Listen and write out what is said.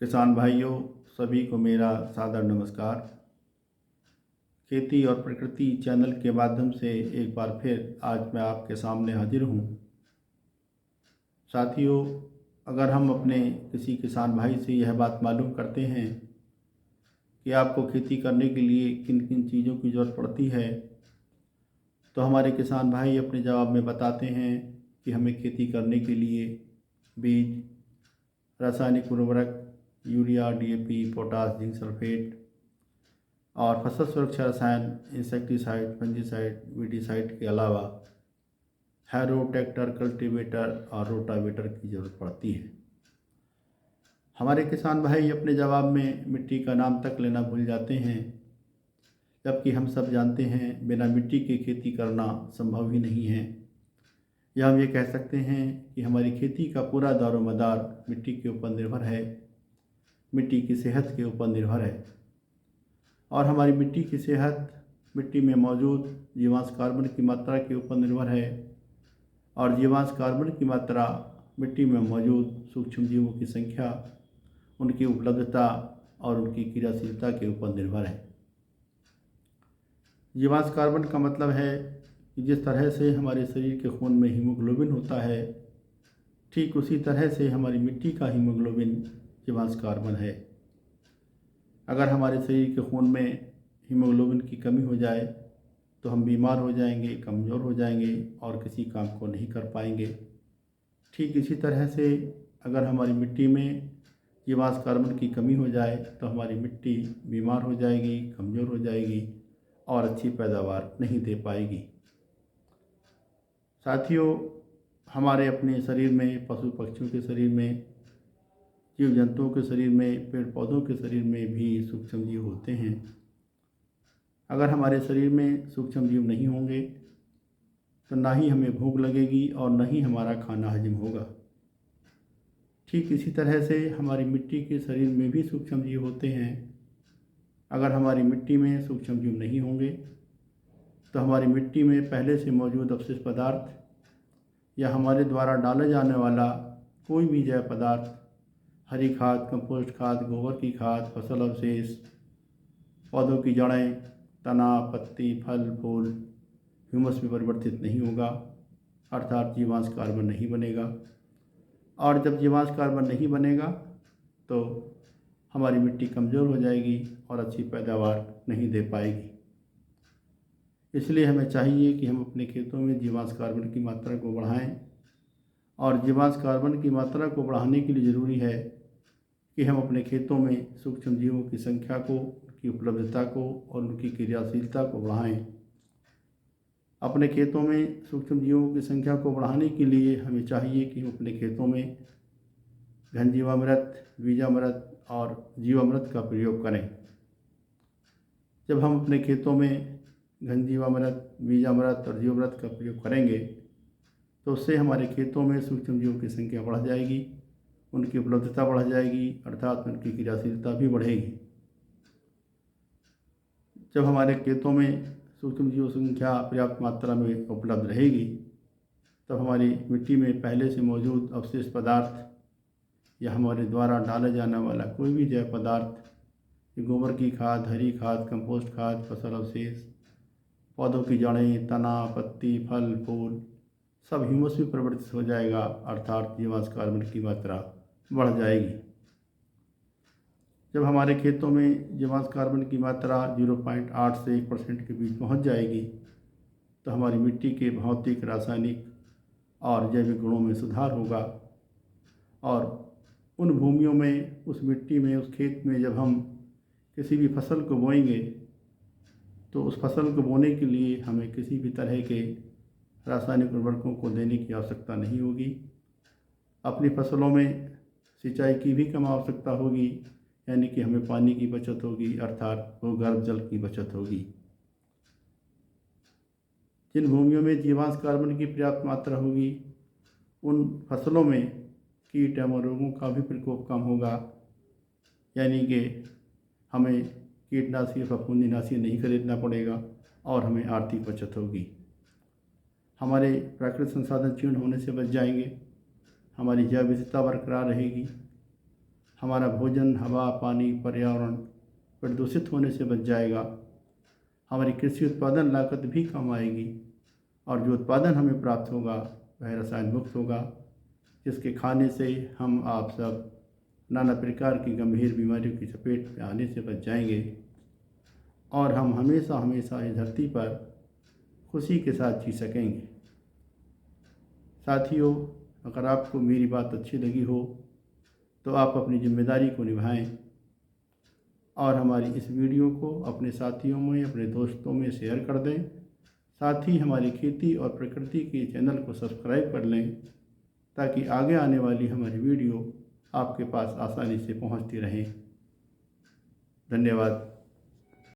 किसान भाइयों, सभी को मेरा सादर नमस्कार। खेती और प्रकृति चैनल के माध्यम से एक बार फिर आज मैं आपके सामने हाजिर हूँ। साथियों, अगर हम अपने किसी किसान भाई से यह बात मालूम करते हैं कि आपको खेती करने के लिए किन किन चीज़ों की ज़रूरत पड़ती है, तो हमारे किसान भाई अपने जवाब में बताते हैं कि हमें खेती करने के लिए बीज, रासायनिक उर्वरक, urea, DAP, potash, zinc sulphate और फसल सुरक्षा रसायन, इंसेक्टिसाइड, फंजीसाइड, वीडीसाइड के अलावा हैरो, ट्रैक्टर, कल्टीवेटर और रोटावेटर की ज़रूरत पड़ती है। हमारे किसान भाई अपने जवाब में मिट्टी का नाम तक लेना भूल जाते हैं, जबकि हम सब जानते हैं बिना मिट्टी के खेती करना संभव ही नहीं है। या हम ये कह सकते हैं कि हमारी खेती का पूरा दारोमदार मिट्टी के ऊपर निर्भर है, मिट्टी की सेहत के ऊपर निर्भर है। और हमारी मिट्टी की सेहत मिट्टी में मौजूद जीवांश कार्बन की मात्रा के ऊपर निर्भर है, और जीवांश कार्बन की मात्रा मिट्टी में मौजूद सूक्ष्म जीवों की संख्या, उनकी उपलब्धता और उनकी क्रियाशीलता के ऊपर निर्भर है। जीवांश कार्बन का मतलब है कि जिस तरह से हमारे शरीर के खून में हीमोग्लोबिन होता है, ठीक उसी तरह से हमारी मिट्टी का हीमोग्लोबिन जीवांश कार्बन है। अगर हमारे शरीर के खून में हीमोग्लोबिन की कमी हो जाए तो हम बीमार हो जाएंगे, कमज़ोर हो जाएंगे और किसी काम को नहीं कर पाएंगे। ठीक इसी तरह से अगर हमारी मिट्टी में जीवांश कार्बन की कमी हो जाए तो हमारी मिट्टी बीमार हो जाएगी, कमज़ोर हो जाएगी और अच्छी पैदावार नहीं दे पाएगी। साथियों, हमारे अपने शरीर में, पशु पक्षियों के शरीर में, जीव जंतुओं के शरीर में, पेड़ पौधों के शरीर में भी सूक्ष्म जीव होते हैं। अगर हमारे शरीर में सूक्ष्म जीव नहीं होंगे तो ना ही हमें भूख लगेगी और न ही हमारा खाना हजम होगा। ठीक इसी तरह से हमारी मिट्टी के शरीर में भी सूक्ष्म जीव होते हैं। अगर हमारी मिट्टी में सूक्ष्म जीव नहीं होंगे तो हमारी मिट्टी में पहले से मौजूद अवशिष्ट पदार्थ या हमारे द्वारा डाला जाने वाला कोई भी जैव पदार्थ, हरी खाद, कंपोस्ट खाद, गोबर की खाद, फसल अवशेष, पौधों की जड़ें, तना, पत्ती, फल, फूल ह्यूमस में परिवर्तित नहीं होगा, अर्थात जीवांश कार्बन नहीं बनेगा। और जब जीवांश कार्बन नहीं बनेगा तो हमारी मिट्टी कमज़ोर हो जाएगी और अच्छी पैदावार नहीं दे पाएगी। इसलिए हमें चाहिए कि हम अपने खेतों में जीवांश कार्बन की मात्रा को बढ़ाएं, और जीवांश कार्बन की मात्रा को बढ़ाने के लिए ज़रूरी है कि हम अपने खेतों में सूक्ष्म जीवों की संख्या को, उनकी उपलब्धता को और उनकी क्रियाशीलता को बढ़ाएं। अपने खेतों में सूक्ष्म जीवों की संख्या को बढ़ाने के लिए हमें चाहिए कि हम अपने खेतों में घन जीवामृत, बीजामृत और जीवामृत का प्रयोग करें। जब हम अपने खेतों में घन जीवामृत, बीजामृत और जीवामृत का प्रयोग करेंगे तो उससे हमारे खेतों में सूक्ष्म जीवों की संख्या बढ़ जाएगी, उनकी उपलब्धता बढ़ जाएगी, अर्थात उनकी क्रियाशीलता भी बढ़ेगी। जब हमारे खेतों में सूक्ष्म जीवों की संख्या पर्याप्त मात्रा में उपलब्ध रहेगी तब हमारी मिट्टी में पहले से मौजूद अवशिष्ट पदार्थ या हमारे द्वारा डाला जाने वाला कोई भी जैव पदार्थ, गोबर की खाद, हरी खाद, कंपोस्ट खाद, फसल अवशेष, पौधों की जड़ें, तना, पत्ती, फल, फूल सब ह्यूमस में परिवर्तित हो जाएगा, अर्थात जीवांश कार्बन की मात्रा बढ़ जाएगी। जब हमारे खेतों में जीवांश कार्बन की मात्रा 0.8 से 1% के बीच पहुंच जाएगी तो हमारी मिट्टी के भौतिक, रासायनिक और जैविक गुणों में सुधार होगा, और उन भूमियों में, उस मिट्टी में, उस खेत में जब हम किसी भी फसल को बोएंगे तो उस फसल को बोने के लिए हमें किसी भी तरह के रासायनिक उर्वरकों को देने की आवश्यकता नहीं होगी। अपनी फसलों में सिंचाई की भी कम आवश्यकता होगी, यानी कि हमें पानी की बचत होगी, अर्थात भूगर्भ जल की बचत होगी। जिन भूमियों में जीवांश कार्बन की पर्याप्त मात्रा होगी उन फसलों में कीट एवं रोगों का भी प्रकोप कम होगा, यानी कि हमें कीटनाशी, फफूंदीनाशी नहीं खरीदना पड़ेगा और हमें आर्थिक बचत होगी। हमारे प्राकृतिक संसाधन क्षीण होने से बच जाएंगे, हमारी जैव विविधता बरकरार रहेगी हमारा भोजन, हवा, पानी, पर्यावरण प्रदूषित होने से बच जाएगा। हमारी कृषि उत्पादन लागत भी कम आएगी और जो उत्पादन हमें प्राप्त होगा वह रसायन मुक्त होगा, जिसके खाने से हम आप सब नाना प्रकार की गंभीर बीमारियों की चपेट में आने से बच जाएंगे और हम हमेशा हमेशा इस धरती पर खुशी के साथ जी सकेंगे। साथियों, अगर आपको मेरी बात अच्छी लगी हो तो आप अपनी जिम्मेदारी को निभाएं और हमारी इस वीडियो को अपने साथियों में, अपने दोस्तों में शेयर कर दें। साथ ही हमारी खेती और प्रकृति के चैनल को सब्सक्राइब कर लें ताकि आगे आने वाली हमारी वीडियो आपके पास आसानी से पहुंचती रहे। धन्यवाद।